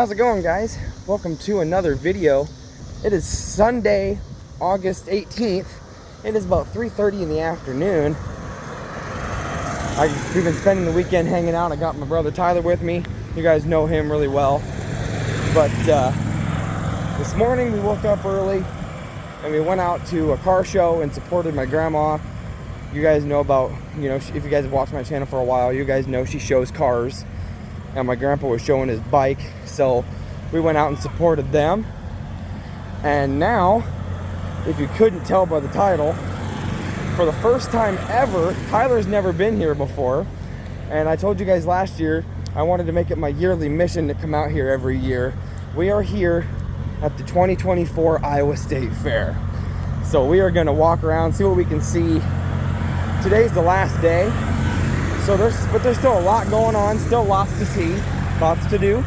How's it going, guys? Welcome to another video. It is Sunday, August 18th. It is about 3:30 in the afternoon. We've been spending the weekend hanging out. I got my brother Tyler with me. You guys know him really well. But this morning we woke up early and we went out to a car show and supported my grandma. You guys know about, if you guys have watched my channel for a while, you guys know she shows cars. And my grandpa was showing his bike, so we went out and supported them. And now, if you couldn't tell by the title, for the first time ever, Tyler's never been here before. And I told you guys last year, I wanted to make it my yearly mission to come out here every year. We are here at the 2024 Iowa State Fair. So we are gonna walk around, see what we can see. Today's the last day. So there's still a lot going on, still lots to see, lots to do.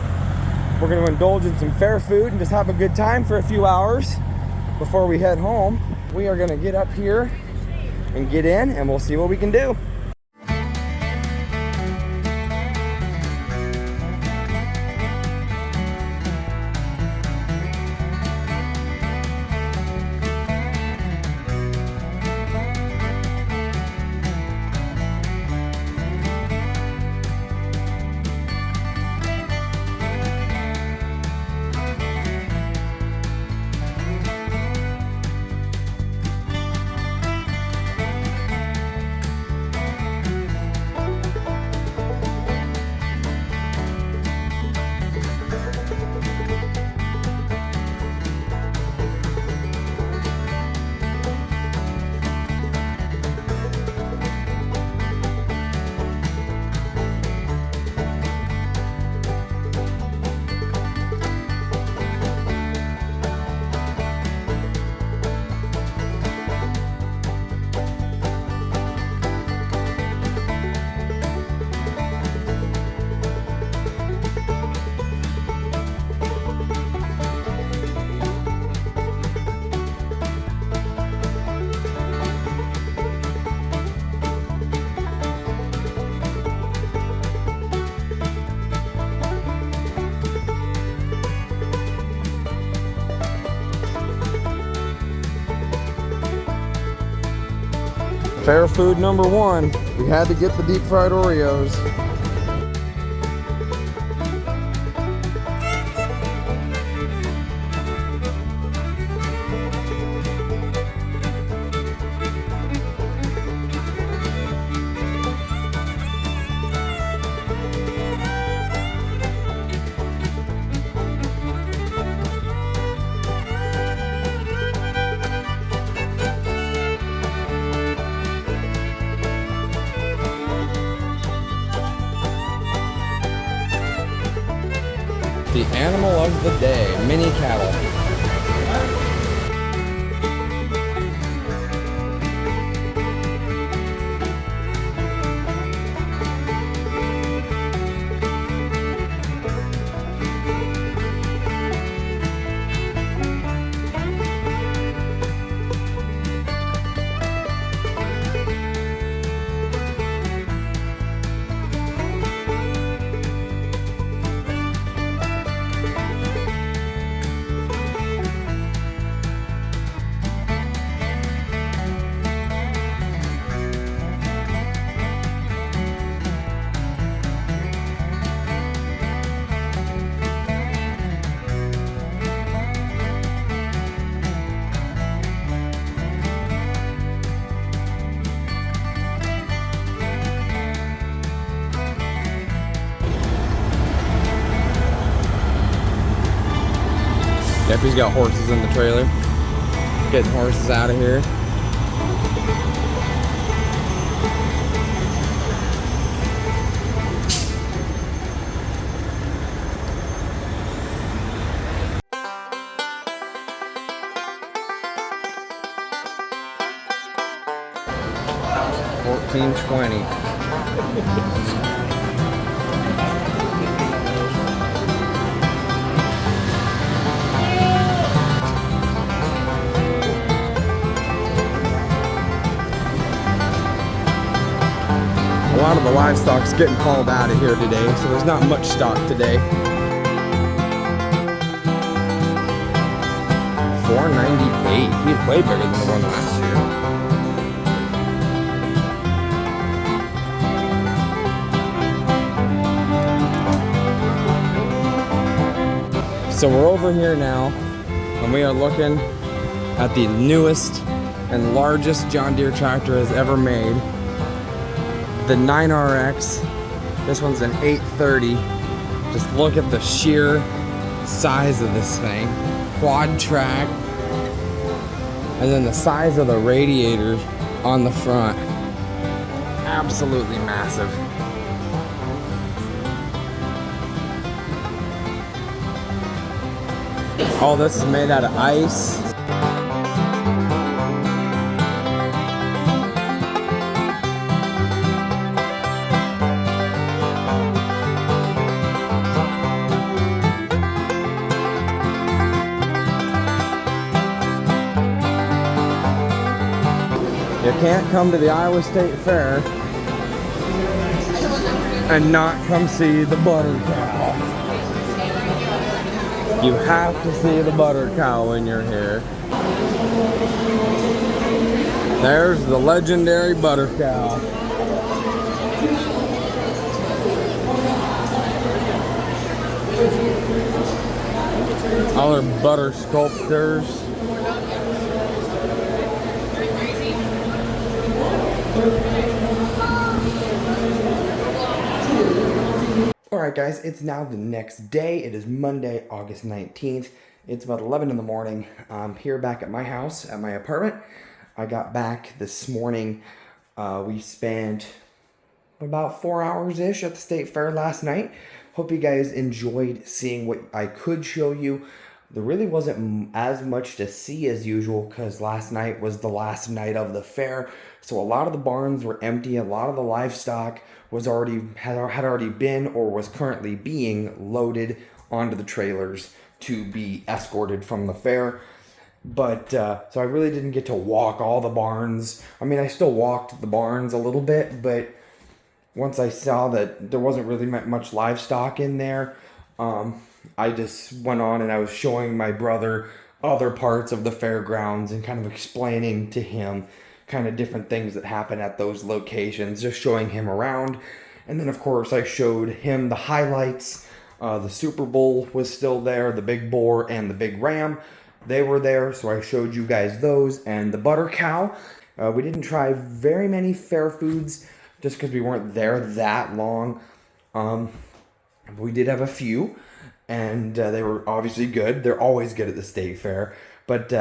We're gonna indulge in some fair food and just have a good time for a few hours before we head home. We are gonna get up here and get in and we'll see what we can do. Fair food number one, we had to get the deep fried Oreos. The animal of the day, mini cattle. Jeffrey's got horses in the trailer. Getting horses out of here. $14.20. A lot of the livestock's getting hauled out of here today, so there's not much stock today. 498. He's way bigger than the one last year. So we're over here now, and we are looking at the newest and largest John Deere tractor has ever made. The 9RX. This one's an 830. Just look at the sheer size of this thing. Quad track. And then the size of the radiator on the front. Absolutely massive. All this is made out of ice. You can't come to the Iowa State Fair and not come see the butter cow. You have to see the butter cow when you're here. There's the legendary butter cow. All our butter sculptures. Alright guys, it's now the next day. It is Monday, August 19th. It's about 11 in the morning. I'm here back at my house, at my apartment. I got back this morning. We spent about 4 hours-ish at the State Fair last night. Hope you guys enjoyed seeing what I could show you. There really wasn't as much to see as usual because last night was the last night of the fair. So a lot of the barns were empty. A lot of the livestock was had already been or was currently being loaded onto the trailers to be escorted from the fair. But so I really didn't get to walk all the barns. I mean, I still walked the barns a little bit, but once I saw that there wasn't really much livestock in there, I just went on and I was showing my brother other parts of the fairgrounds and kind of explaining to him kind of different things that happen at those locations, just showing him around. And then of course I showed him the highlights. The Super Bowl was still there, the Big Boar and the Big Ram, they were there, so I showed you guys those. And the butter cow, we didn't try very many fair foods just because we weren't there that long. We did have a few, and they were obviously good. They're always good at the state fair. But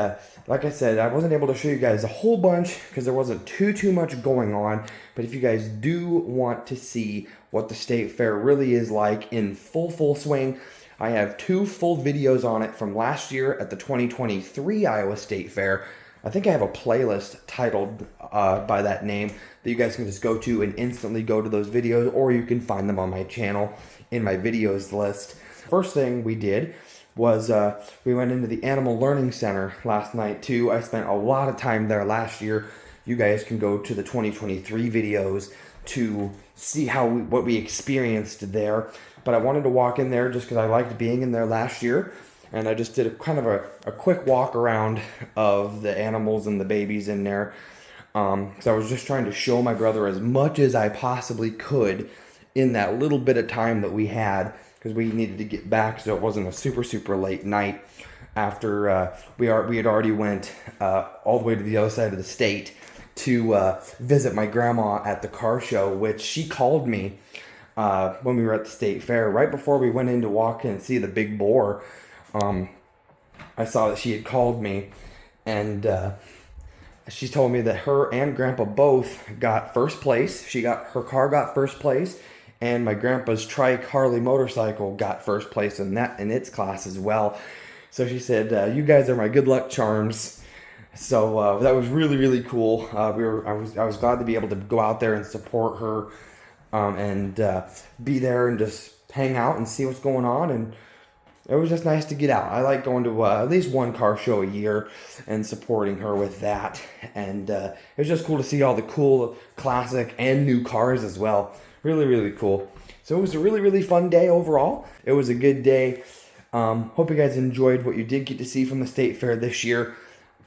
like I said, I wasn't able to show you guys a whole bunch because there wasn't too much going on. But if you guys do want to see what the state fair really is like in full swing, I have 2 full videos on it from last year at the 2023 Iowa State Fair. I think I have a playlist titled by that name that you guys can just go to and instantly go to those videos, or you can find them on my channel in my videos list. First thing we did was we went into the Animal Learning Center last night too. I spent a lot of time there last year. You guys can go to the 2023 videos to see what we experienced there. But I wanted to walk in there just because I liked being in there last year. And I just did a quick walk around of the animals and the babies in there. So I was just trying to show my brother as much as I possibly could in that little bit of time that we had, because we needed to get back so it wasn't a super late night after we had already went all the way to the other side of the state to visit my grandma at the car show, which she called me when we were at the state fair right before we went in to walk in and see the Big Boar. I saw that she had called me, and she told me that her and Grandpa both got first place. Her car got first place, and my grandpa's trike Harley motorcycle got first place in its class as well. So she said, "You guys are my good luck charms." So that was really cool. I was glad to be able to go out there and support her, and be there and just hang out and see what's going on. And it was just nice to get out. I like going to at least one car show a year and supporting her with that. And it was just cool to see all the cool classic and new cars as well. Really cool. So it was a really fun day overall. It was a good day. Hope you guys enjoyed what you did get to see from the state fair this year.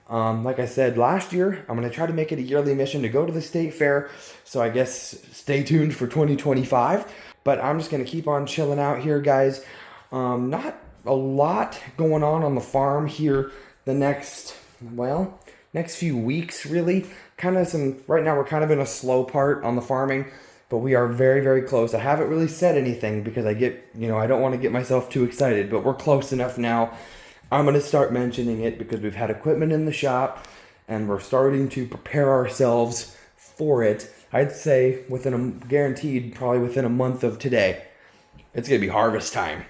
Like I said last year, I'm going to try to make it a yearly mission to go to the state fair. So I guess stay tuned for 2025. But I'm just going to keep on chilling out here, guys. Not a lot going on the farm here the next few weeks, really. Right now we're kind of in a slow part on the farming, but we are very, very close. I haven't really said anything because I don't want to get myself too excited, but we're close enough now. I'm going to start mentioning it because we've had equipment in the shop and we're starting to prepare ourselves for it. I'd say probably within a month of today, it's going to be harvest time.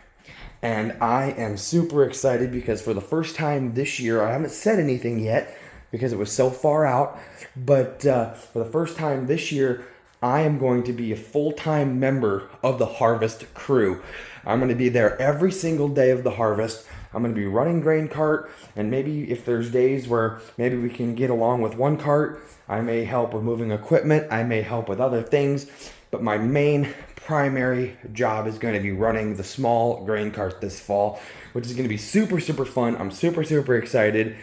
And I am super excited because for the first time this year, I haven't said anything yet because it was so far out, but for the first time this year, I am going to be a full-time member of the harvest crew. I'm going to be there every single day of the harvest. I'm going to be running grain cart, and maybe if there's days where maybe we can get along with one cart, I may help with moving equipment, I may help with other things, but my main primary job is going to be running the small grain cart this fall, which is going to be super, super fun. I'm super, super excited,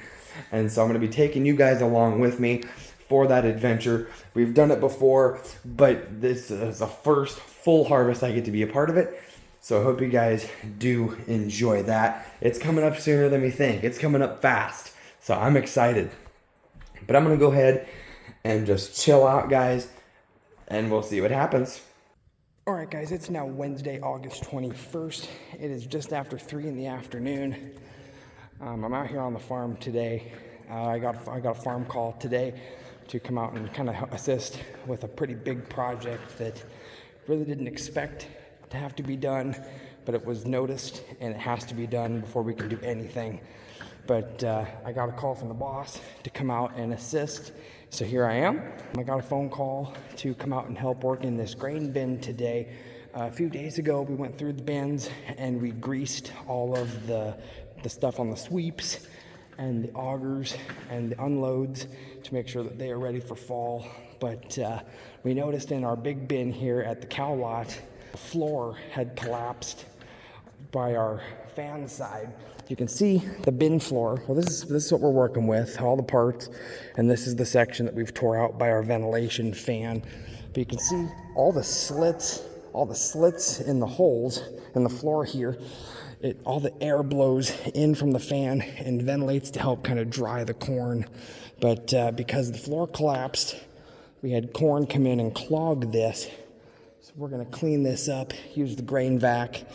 and so I'm going to be taking you guys along with me for that adventure. We've done it before, but this is the first full harvest I get to be a part of it. So I hope you guys do enjoy that. It's coming up sooner than we think. It's coming up fast. So I'm excited. But I'm going to go ahead and just chill out, guys, and we'll see what happens. All right, guys, it's now Wednesday, August 21st. It is just after 3 in the afternoon. I'm out here on the farm today. I got a farm call today to come out and kind of assist with a pretty big project that really didn't expect to have to be done, but it was noticed and it has to be done before we can do anything. But I got a call from the boss to come out and assist, so here I am. I got a phone call to come out and help work in this grain bin today. A few days ago we went through the bins and we greased all of the stuff on the sweeps and the augers and the unloads to make sure that they are ready for fall. But we noticed in our big bin here at the cow lot, the floor had collapsed by our fan side. You can see the bin floor. Well, this is what we're working with, all the parts, and this is the section that we've tore out by our ventilation fan. But you can see all the slits in the holes in the floor here. All the air blows in from the fan and ventilates to help kind of dry the corn. But because the floor collapsed, we had corn come in and clog this. So we're going to clean this up, use the grain vac,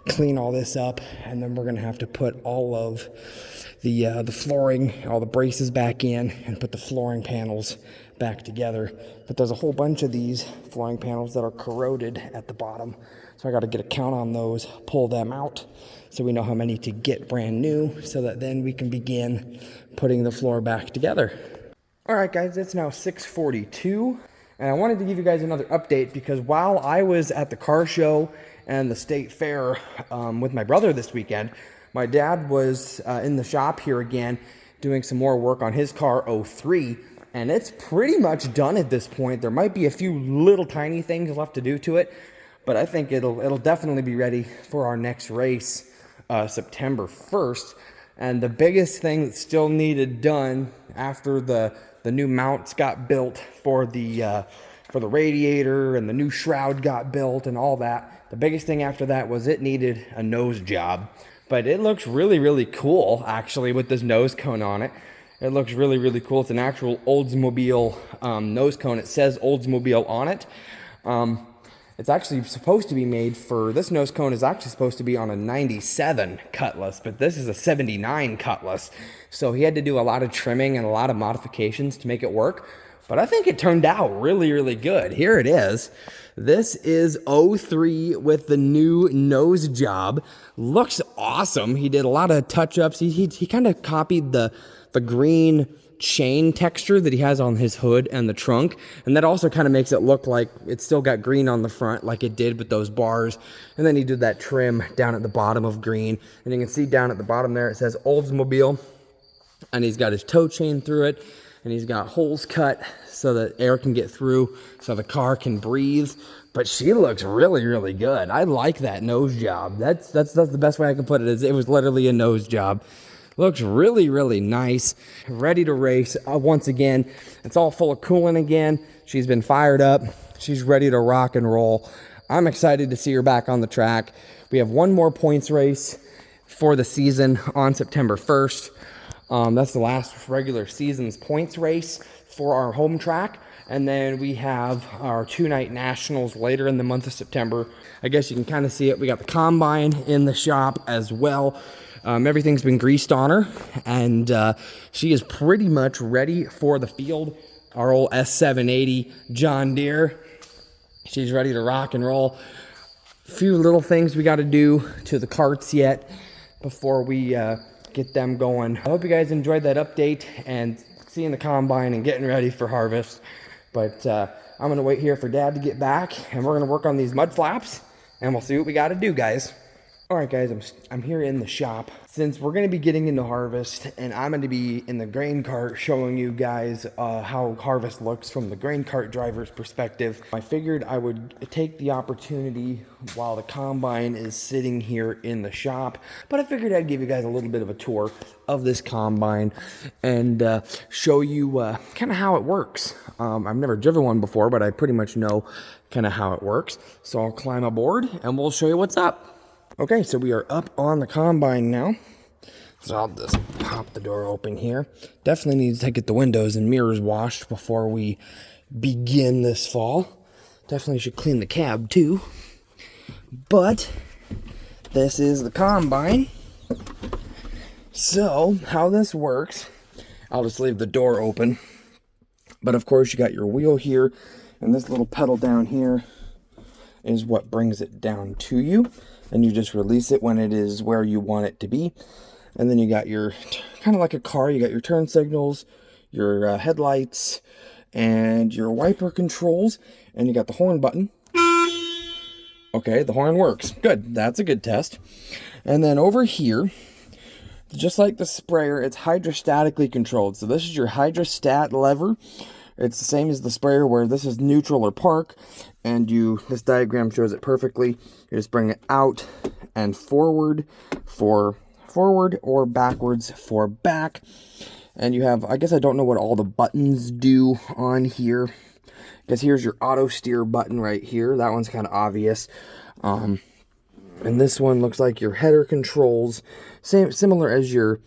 clean all this up, and then we're going to have to put all of the flooring, all the braces back in, and put the flooring panels back together. But there's a whole bunch of these flooring panels that are corroded at the bottom. So I got to get a count on those, pull them out, so we know how many to get brand new, so that then we can begin putting the floor back together. All right, guys, it's now 6:42, and I wanted to give you guys another update because while I was at the car show and the state fair with my brother this weekend, my dad was in the shop here again doing some more work on his car 03, and it's pretty much done at this point. There might be a few little tiny things left to do to it, but I think it'll definitely be ready for our next race, September 1st. And the biggest thing that still needed done after the new mounts got built for the radiator and the new shroud got built and all that, the biggest thing after that was it needed a nose job. But it looks really, really cool, actually, with this nose cone on it. It looks really, really cool. It's an actual Oldsmobile nose cone. It says Oldsmobile on it. It's actually supposed to be made for, this nose cone is actually supposed to be on a 97 Cutlass, but this is a 79 Cutlass. So he had to do a lot of trimming and a lot of modifications to make it work. But I think it turned out really, really good. Here it is. This is 03 with the new nose job. Looks awesome. He did a lot of touch-ups. He kind of copied the green chain texture that he has on his hood and the trunk, and that also kind of makes it look like it's still got green on the front like it did with those bars. And then he did that trim down at the bottom of green, and you can see down at the bottom there it says Oldsmobile, and he's got his toe chain through it. and he's got holes cut so that air can get through, so the car can breathe. But she looks really, really good. I like that nose job. That's the best way I can put it. Is it was literally a nose job. Looks really, really nice. Ready to race once again. It's all full of coolant again. She's been fired up. She's ready to rock and roll. I'm excited to see her back on the track. We have one more points race for the season on September 1st. That's the last regular season's points race for our home track. And then we have our 2-night nationals later in the month of September. I guess you can kind of see it. We got the combine in the shop as well. Everything's been greased on her, and she is pretty much ready for the field. Our old S780 John Deere. She's ready to rock and roll. A few little things we got to do to the carts yet before we get them going. I hope you guys enjoyed that update and seeing the combine and getting ready for harvest. But I'm going to wait here for Dad to get back, and we're going to work on these mud flaps, and we'll see what we got to do, guys. All right, guys, I'm here in the shop. Since we're going to be getting into harvest, and I'm going to be in the grain cart showing you guys how harvest looks from the grain cart driver's perspective, I figured I would take the opportunity while the combine is sitting here in the shop. But I figured I'd give you guys a little bit of a tour of this combine and show you kind of how it works. I've never driven one before, but I pretty much know kind of how it works. So I'll climb aboard and we'll show you what's up. Okay, so we are up on the combine now. So I'll just pop the door open here. Definitely needs to get the windows and mirrors washed before we begin this fall. Definitely should clean the cab too. But this is the combine. So how this works, I'll just leave the door open. But of course you got your wheel here, and this little pedal down here is what brings it down to you. And you just release it when it is where you want it to be. And then you got your, kind of like a car, you got your turn signals, your headlights, and your wiper controls. And you got the horn button. Okay, the horn works. Good, that's a good test. And then over here, just like the sprayer, it's hydrostatically controlled. So this is your hydrostat lever. It's the same as the sprayer where this is neutral or park, and this diagram shows it perfectly. You just bring it out and forward for forward or backwards for back. And you have, I guess I don't know what all the buttons do on here. Because here's your auto steer button right here. That one's kind of obvious. And this one looks like your header controls. Similar as your,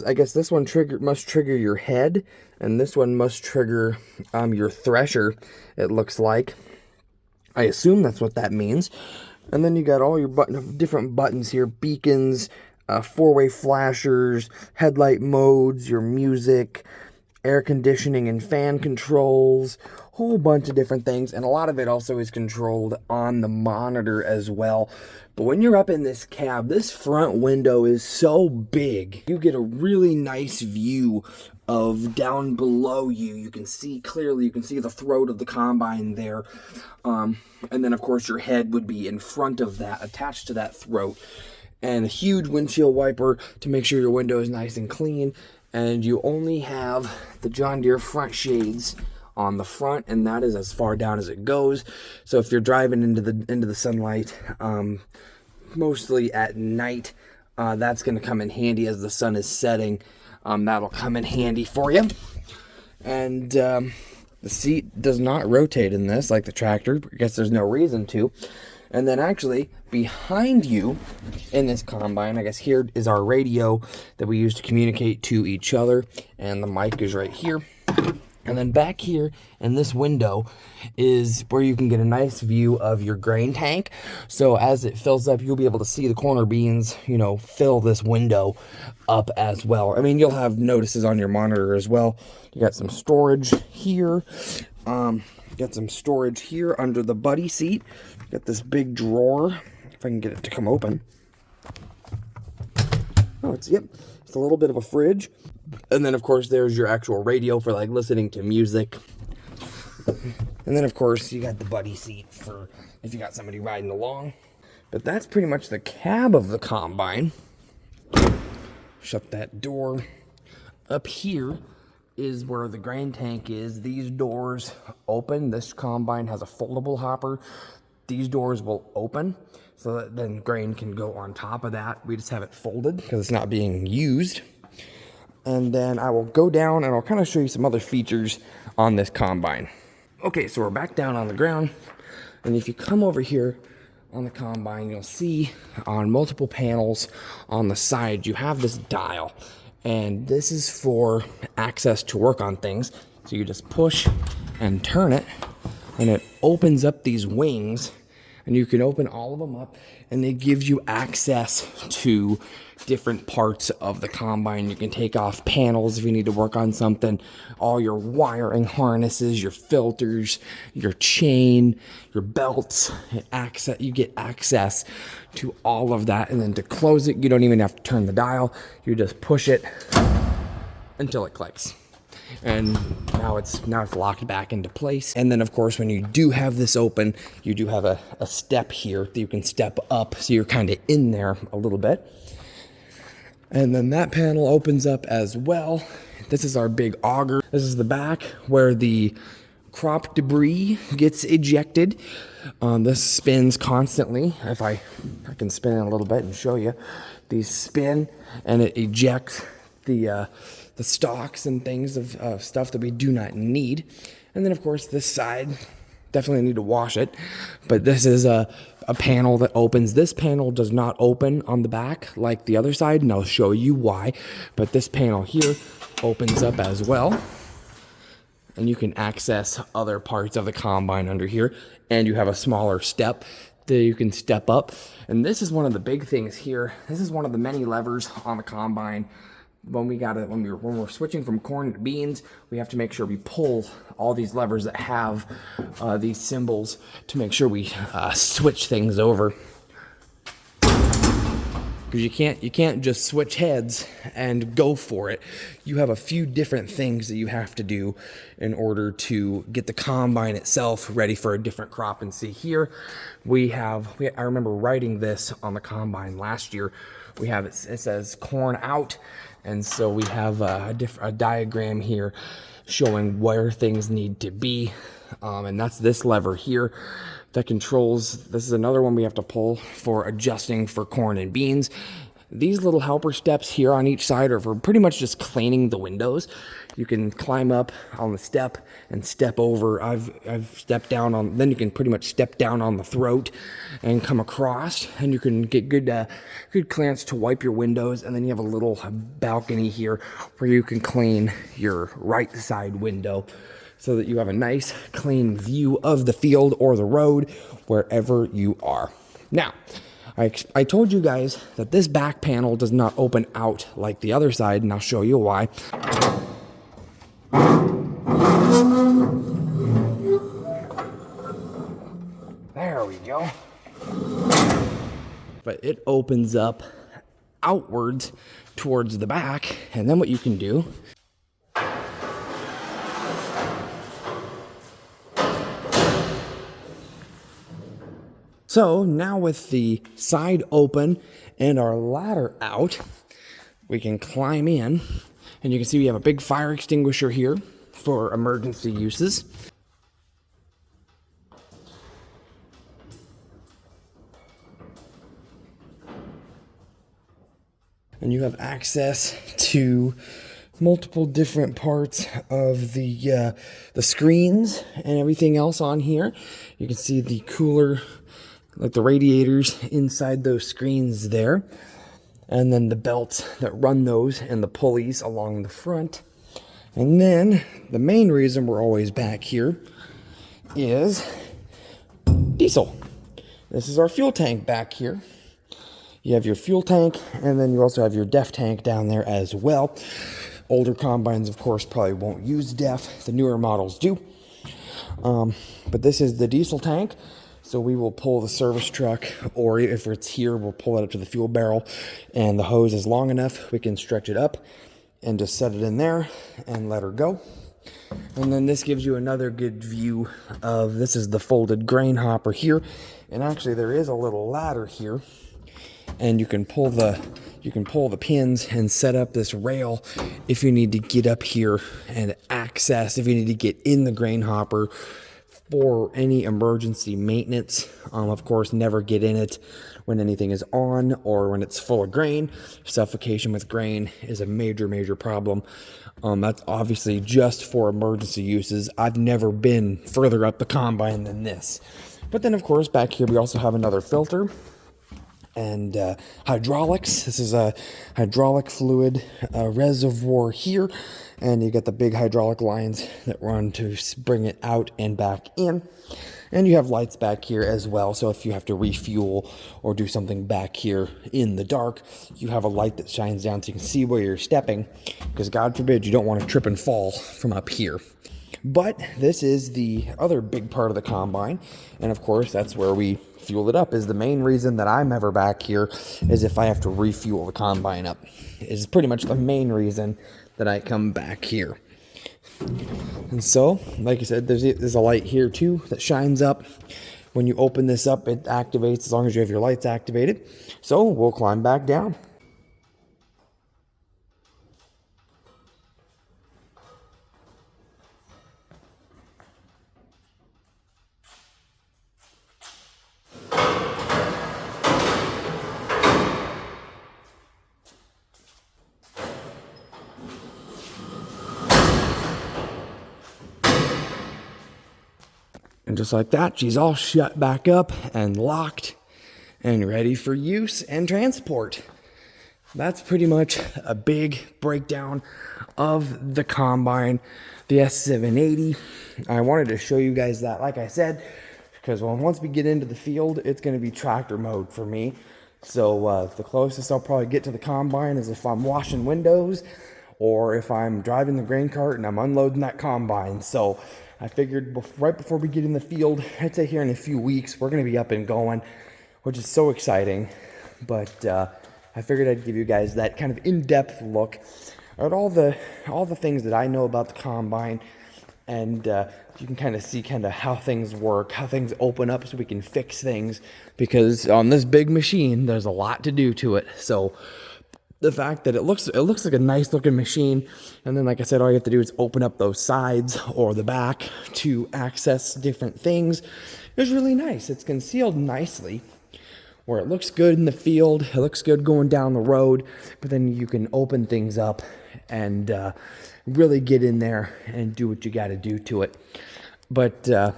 I guess this one must trigger your head. And this one must trigger your thresher, it looks like. I assume that's what that means. And then you got all your different buttons here. Beacons, four-way flashers, headlight modes, your music, air conditioning and fan controls. Whole bunch of different things. And a lot of it also is controlled on the monitor as well. But when you're up in this cab, this front window is so big. You get a really nice view of down below you. You can see clearly, you can see the throat of the combine there. And then of course your head would be in front of that, attached to that throat. And a huge windshield wiper to make sure your window is nice and clean. And you only have the John Deere front shades on the front, and that is as far down as it goes. So if you're driving into the sunlight, mostly at night, that's going to come in handy as the sun is setting. That'll come in handy for you. And the seat does not rotate in this like the tractor. I guess there's no reason to. And then actually behind you in this combine, I guess here is our radio that we use to communicate to each other. And the mic is right here. And then back here in this window is where you can get a nice view of your grain tank. So as it fills up, you'll be able to see the corner beans, fill this window up as well. I mean, you'll have notices on your monitor as well. You got some storage here. Got some storage here under the buddy seat. Got this big drawer, if I can get it to come open. Oh, it's a little bit of a fridge. And then, of course, there's your actual radio for, like, listening to music. And then, of course, you got the buddy seat for if you got somebody riding along. But that's pretty much the cab of the combine. Shut that door. Up here, is where the grain tank is. These doors open. This combine has a foldable hopper. These doors will open so that then grain can go on top of that. We just have it folded because it's not being used. And then I will go down and I'll kind of show you some other features on this combine. Okay, so we're back down on the ground. And if you come over here on the combine, you'll see on multiple panels on the side, you have this dial. And this is for access to work on things. So you just push and turn it, and it opens up these wings, and you can open all of them up, and it gives you access to different parts of the combine. You can take off panels if you need to work on something, all your wiring harnesses, your filters, your chain, your belts, you get access to all of that. And then to close it, you don't even have to turn the dial. You just push it until it clicks. And now it's locked back into place. And then of course, when you do have this open, you do have a step here that you can step up, so you're kind of in there a little bit. And then that panel opens up as well. This is our big auger. This is the back where the crop debris gets ejected. This spins constantly. If I can spin it a little bit and show you, these spin and it ejects the stalks and things of stuff that we do not need. And then of course this side, definitely need to wash it, but this is a panel that opens. This panel does not open on the back like the other side, and I'll show you why. But this panel here opens up as well, and you can access other parts of the combine under here, and you have a smaller step that you can step up. And this is one of the big things here. This is one of the many levers on the combine. When we're switching from corn to beans, we have to make sure we pull all these levers that have these symbols to make sure we switch things over. Because you can't just switch heads and go for it. You have a few different things that you have to do in order to get the combine itself ready for a different crop. And see here, I remember writing this on the combine last year. We have it says corn out. And so we have a diagram here showing where things need to be. And that's this lever here that controls. This is another one we have to pull for adjusting for corn and beans. These little helper steps here on each side are for pretty much just cleaning the windows. You can climb up on the step and step over. I've stepped down on, then you can pretty much step down on the throat and come across, and you can get good clearance to wipe your windows. And then you have a little balcony here where you can clean your right side window so that you have a nice clean view of the field or the road wherever you are. Now, I told you guys that this back panel does not open out like the other side, and I'll show you why. There we go. But it opens up outwards towards the back, and then what you can do So now with the side open and our ladder out, we can climb in, and you can see we have a big fire extinguisher here for emergency uses. And you have access to multiple different parts of the screens and everything else on here. You can see the cooler, like the radiators inside those screens there, and then the belts that run those and the pulleys along the front. And then the main reason we're always back here is diesel. This is our fuel tank back here. You have your fuel tank, and then you also have your DEF tank down there as well. Older combines, of course, probably won't use DEF. The newer models do. But this is the diesel tank. So we will pull the service truck, or if it's here, we'll pull it up to the fuel barrel, and the hose is long enough, we can stretch it up and just set it in there and let her go. And then this gives you another good view of, this is the folded grain hopper here. And actually there is a little ladder here. and you can pull the pins and set up this rail if you need to get up here and access, if you need to get in the grain hopper for any emergency maintenance. Of course, never get in it when anything is on or when it's full of grain. Suffocation with grain is a major problem. That's obviously just for emergency uses. I've never been further up the combine than this. But then, of course, back here we also have another filter and hydraulics. This is a hydraulic fluid reservoir here, and you got the big hydraulic lines that run to bring it out and back in. And you have lights back here as well, so if you have to refuel or do something back here in the dark, you have a light that shines down so you can see where you're stepping, because God forbid you don't want to trip and fall from up here. But this is the other big part of the combine, and of course that's where we fuel it up. Is the main reason that I'm ever back here is if I have to refuel the combine up. Is pretty much the main reason that I come back here. And so, like I said, there's a light here too that shines up. When you open this up, it activates as long as you have your lights activated. So we'll climb back down. And just like that, she's all shut back up and locked and ready for use and transport. That's pretty much a big breakdown of the combine, the S780. I wanted to show you guys that, like I said, because once we get into the field, it's going to be tractor mode for me. So the closest I'll probably get to the combine is if I'm washing windows or if I'm driving the grain cart and I'm unloading that combine. So I figured right before we get in the field, I'd say here in a few weeks, we're going to be up and going, which is so exciting. But I figured I'd give you guys that kind of in-depth look at all the things that I know about the combine, and you can kind of see kind of how things work, how things open up so we can fix things, because on this big machine, there's a lot to do to it. So the fact that it looks like a nice looking machine, and then like I said, all you have to do is open up those sides or the back to access different things is really nice. It's concealed nicely where it looks good in the field, it looks good going down the road, but then you can open things up and really get in there and do what you got to do to it. But the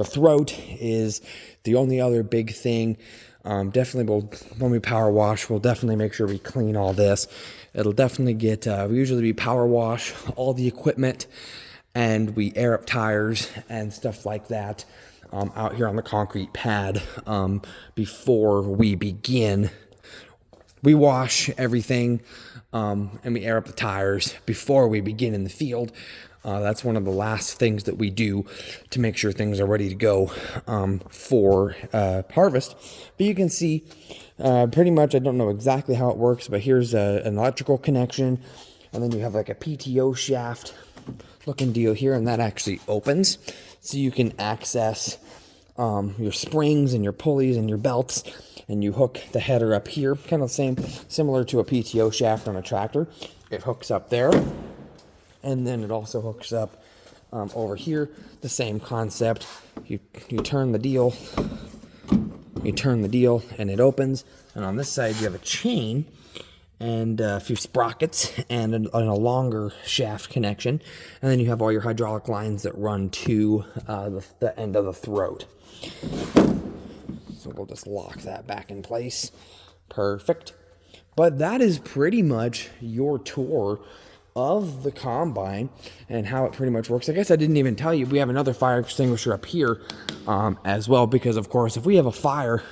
throat is the only other big thing. Definitely when we power wash, we'll definitely make sure we clean all this. It'll definitely get, we usually power wash all the equipment, and we air up tires and stuff like that out here on the concrete pad before we begin. We wash everything and we air up the tires before we begin in the field. That's one of the last things that we do to make sure things are ready to go for harvest. But you can see pretty much, I don't know exactly how it works, but here's an electrical connection, and then you have like a PTO shaft looking deal here, and that actually opens so you can access your springs and your pulleys and your belts, and you hook the header up here, kind of similar to a PTO shaft on a tractor. It hooks up there. And then it also hooks up over here, the same concept. You turn the deal, and it opens. And on this side, you have a chain and a few sprockets and a longer shaft connection. And then you have all your hydraulic lines that run to the end of the throat. So we'll just lock that back in place. Perfect. But that is pretty much your tour of the combine and how it pretty much works. I guess I didn't even tell you, we have another fire extinguisher up here as well, because of course if we have a fire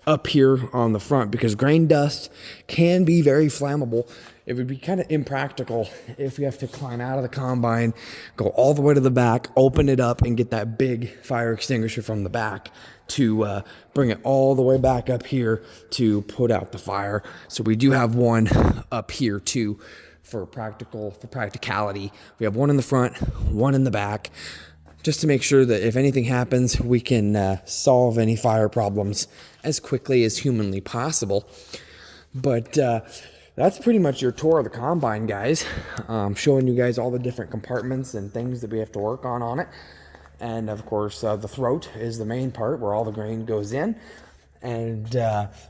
up here on the front, because grain dust can be very flammable, it would be kind of impractical if we have to climb out of the combine, go all the way to the back, open it up, and get that big fire extinguisher from the back to bring it all the way back up here to put out the fire. So we do have one up here too. For practicality, we have one in the front, one in the back. just to make sure that if anything happens, we can solve any fire problems as quickly as humanly possible. But that's pretty much your tour of the combine, guys. Showing you guys all the different compartments and things that we have to work on it. And of course, the throat is the main part where all the grain goes in, and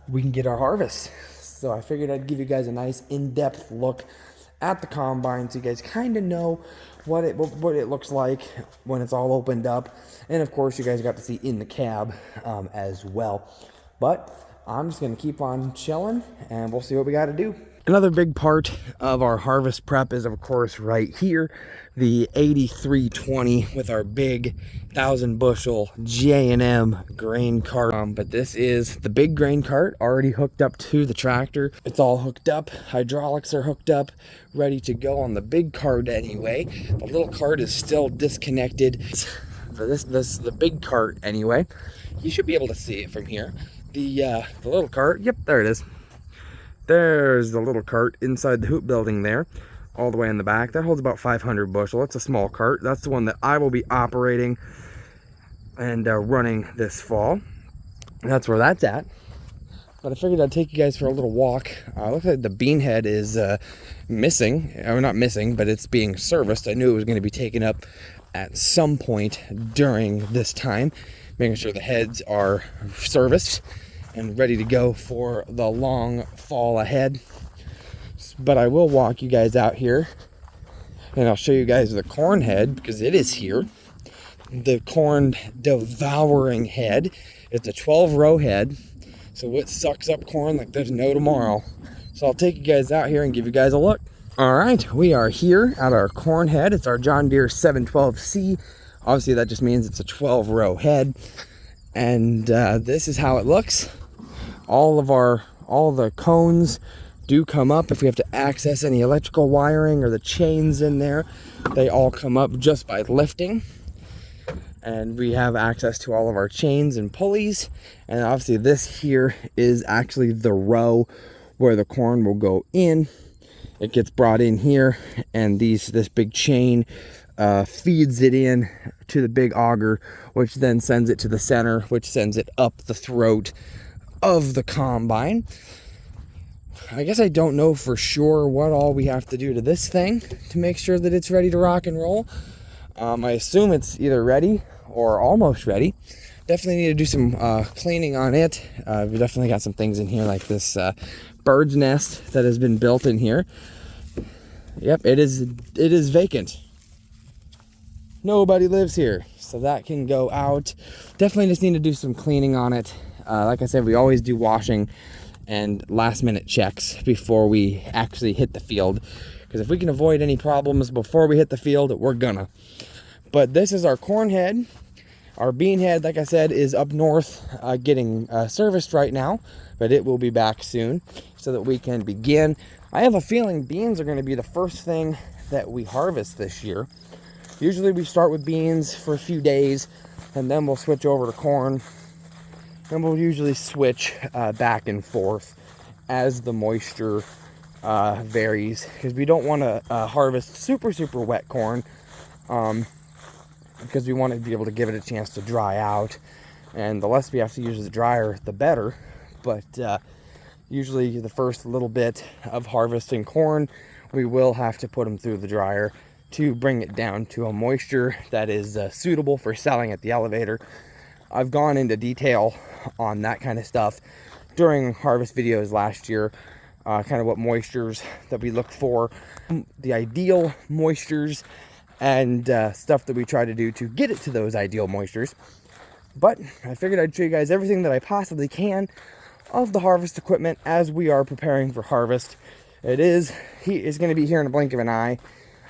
we can get our harvest. So I figured I'd give you guys a nice in-depth look at the combine so you guys kind of know what it looks like when it's all opened up. And of course, you guys got to see in the cab as well. But I'm just going to keep on chilling, and we'll see what we got to do. Another big part of our harvest prep is, of course, right here, the 8320 with our big 1,000 bushel J&M grain cart. But this is the big grain cart already hooked up to the tractor. It's all hooked up. Hydraulics are hooked up, ready to go on the big cart anyway. The little cart is still disconnected. This the big cart anyway. You should be able to see it from here. The little cart, yep, there it is. There's the little cart inside the hoop building there, all the way in the back. That holds about 500 bushel. It's a small cart. That's the one that I will be operating and running this fall. That's where that's at. But I figured I'd take you guys for a little walk. Looks like the bean head is missing. Or not missing, but it's being serviced. I knew it was going to be taken up at some point during this time, making sure the heads are serviced and ready to go for the long fall ahead. But I will walk you guys out here, and I'll show you guys the corn head, because it is here. The corn devouring head. It's a 12-row head, so it sucks up corn like there's no tomorrow. So I'll take you guys out here and give you guys a look. All right, we are here at our corn head. It's our John Deere 712C. Obviously that just means it's a 12-row head, and this is how it looks. All the cones do come up. If we have to access any electrical wiring or the chains in there, they all come up just by lifting. And we have access to all of our chains and pulleys. And obviously this here is actually the row where the corn will go in. It gets brought in here, and this big chain feeds it in to the big auger, which then sends it to the center, which sends it up the throat of the combine. I guess I don't know for sure what all we have to do to this thing to make sure that it's ready to rock and roll. I assume it's either ready or almost ready. Definitely need to do some cleaning on it. We definitely got some things in here like this bird's nest that has been built in here. Yep, it is vacant. Nobody lives here, so that can go out. Definitely just need to do some cleaning on it. Like I said, we always do washing and last minute checks before we actually hit the field, because if we can avoid any problems before we hit the field, we're gonna. But this is our corn head. Our bean head, like I said, is up north getting serviced right now, but it will be back soon so that we can begin. I have a feeling beans are going to be the first thing that we harvest this year. Usually we start with beans for a few days, and then we'll switch over to corn. And we'll usually switch back and forth as the moisture varies, because we don't want to harvest super wet corn, because we want to be able to give it a chance to dry out, and the less we have to use the dryer, the better. But usually the first little bit of harvesting corn, we will have to put them through the dryer to bring it down to a moisture that is suitable for selling at the elevator. I've gone into detail on that kind of stuff during harvest videos last year, kind of what moistures that we look for, the ideal moistures, and stuff that we try to do to get it to those ideal moistures. But I figured I'd show you guys everything that I possibly can of the harvest equipment as we are preparing for harvest. Heat is going to be here in a blink of an eye.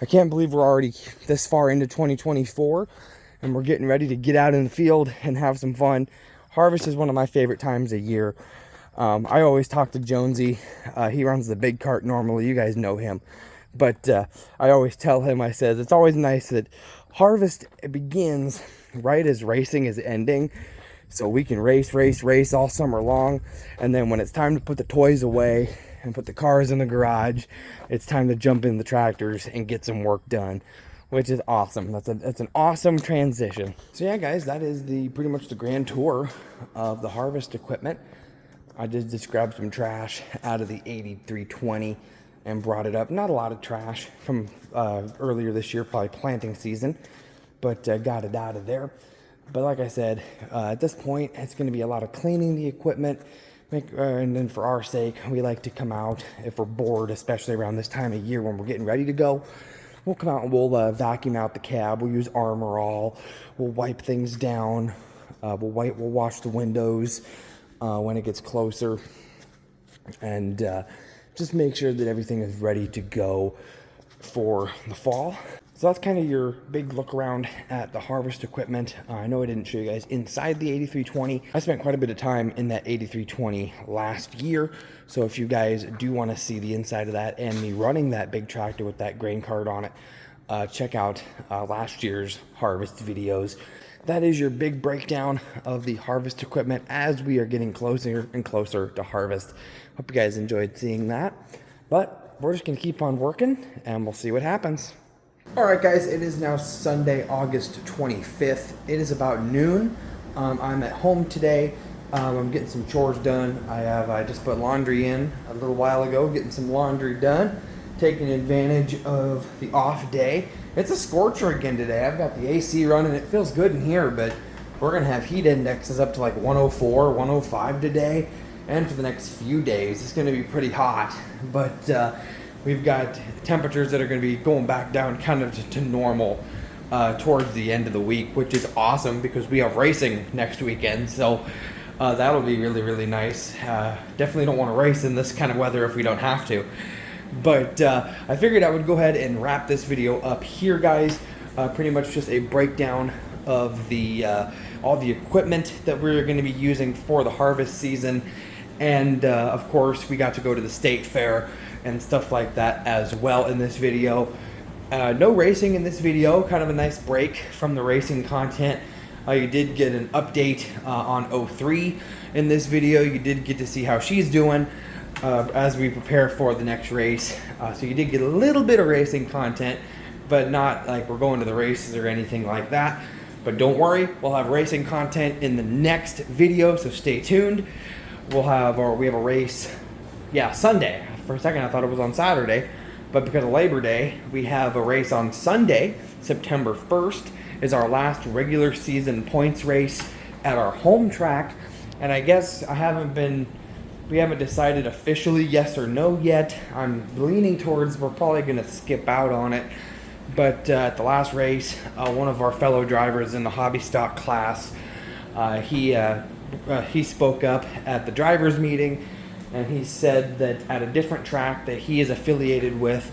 I can't believe we're already this far into 2024 and we're getting ready to get out in the field and have some fun. Harvest is one of my favorite times of year. I always talk to Jonesy. He runs the big cart normally. You guys know him. But I always tell him, I says, it's always nice that harvest begins right as racing is ending. So we can race all summer long. And then when it's time to put the toys away and put the cars in the garage, it's time to jump in the tractors and get some work done. which is awesome. That's an awesome transition. So yeah, guys, that is pretty much the grand tour of the harvest equipment. I did just grab some trash out of the 8320 and brought it up. Not a lot of trash from earlier this year, probably planting season, but got it out of there. But like I said, at this point, it's going to be a lot of cleaning the equipment. And then for our sake, we like to come out if we're bored, especially around this time of year when we're getting ready to go. We'll come out and we'll vacuum out the cab. We'll use Armor All. We'll wipe things down. We'll wash the windows when it gets closer, and just make sure that everything is ready to go for the fall. So that's kind of your big look around at the harvest equipment. I know I didn't show you guys inside the 8320. I spent quite a bit of time in that 8320 last year. So if you guys do want to see the inside of that and me running that big tractor with that grain cart on it, check out last year's harvest videos. That is your big breakdown of the harvest equipment as we are getting closer and closer to harvest. Hope you guys enjoyed seeing that. But we're just going to keep on working and we'll see what happens. Alright guys, it is now Sunday, August 25th. It is about noon. I'm at home today. I'm getting some chores done. I just put laundry in a little while ago, getting some laundry done, taking advantage of the off day. It's a scorcher again today. I've got the AC running. It feels good in here, but we're going to have heat indexes up to like 104, 105 today. And for the next few days, it's going to be pretty hot. But we've got temperatures that are going to be going back down kind of to normal towards the end of the week, which is awesome because we have racing next weekend. So that'll be really, really nice. Definitely don't want to race in this kind of weather if we don't have to. But I figured I would go ahead and wrap this video up here, guys. Pretty much just a breakdown of all the equipment that we're going to be using for the harvest season. And of course, we got to go to the state fair and stuff like that as well in this video. No racing in this video, kind of a nice break from the racing content. You did get an update on 03 in this video. You did get to see how she's doing as we prepare for the next race. So you did get a little bit of racing content, but not like we're going to the races or anything like that. But don't worry, we'll have racing content in the next video, so stay tuned. We have a race, Sunday. For a second I thought it was on Saturday, but because of Labor Day, we have a race on Sunday, September 1st, is our last regular season points race at our home track. And I guess we haven't decided officially yes or no yet. I'm leaning towards we're probably going to skip out on it. But at the last race, one of our fellow drivers in the hobby stock class, he spoke up at the drivers meeting, and he said that at a different track that he is affiliated with,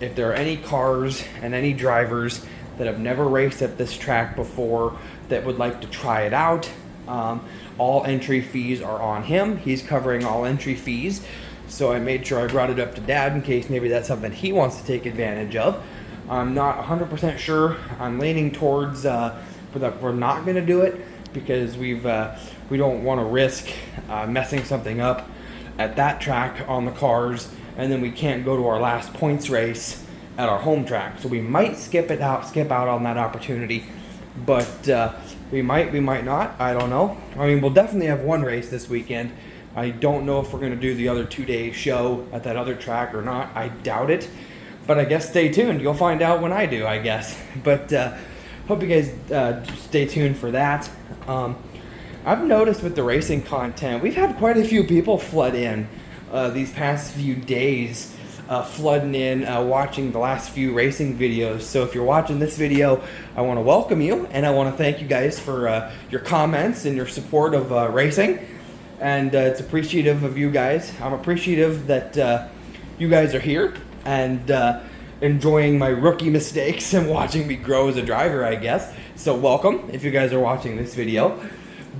if there are any cars and any drivers that have never raced at this track before that would like to try it out, all entry fees are on him. He's covering all entry fees. So I made sure I brought it up to Dad in case maybe that's something he wants to take advantage of. I'm not 100% sure. I'm leaning towards we're not going to do it because we don't want to risk messing something up at that track on the cars, and then we can't go to our last points race at our home track. So we might skip out on that opportunity, but we might not. I don't know. I mean, we'll definitely have one race this weekend. I don't know if we're going to do the other 2-day show at that other track or not. I doubt it, but I guess stay tuned. You'll find out when I do, I guess. But hope you guys stay tuned for that. I've noticed with the racing content, we've had quite a few people flood in these past few days, flooding in, watching the last few racing videos. So if you're watching this video, I want to welcome you, and I want to thank you guys for your comments and your support of racing. And it's appreciative of you guys. I'm appreciative that you guys are here and enjoying my rookie mistakes and watching me grow as a driver, I guess. So welcome if you guys are watching this video.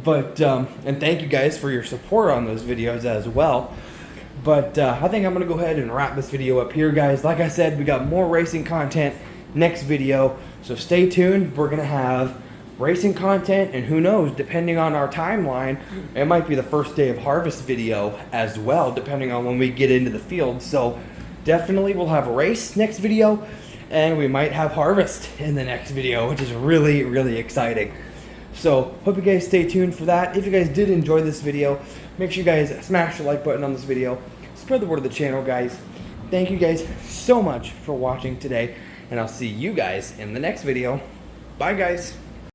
But and thank you guys for your support on those videos as well. But I think I'm going to go ahead and wrap this video up here, guys. Like I said, we got more racing content next video, so stay tuned. We're going to have racing content, and who knows, depending on our timeline, it might be the first day of harvest video as well, depending on when we get into the field. So definitely we'll have a race next video, and we might have harvest in the next video, which is really, really exciting. So hope you guys stay tuned for that. If you guys did enjoy this video, make sure you guys smash the like button on this video. Spread the word of the channel, guys. Thank you guys so much for watching today, and I'll see you guys in the next video. Bye, guys.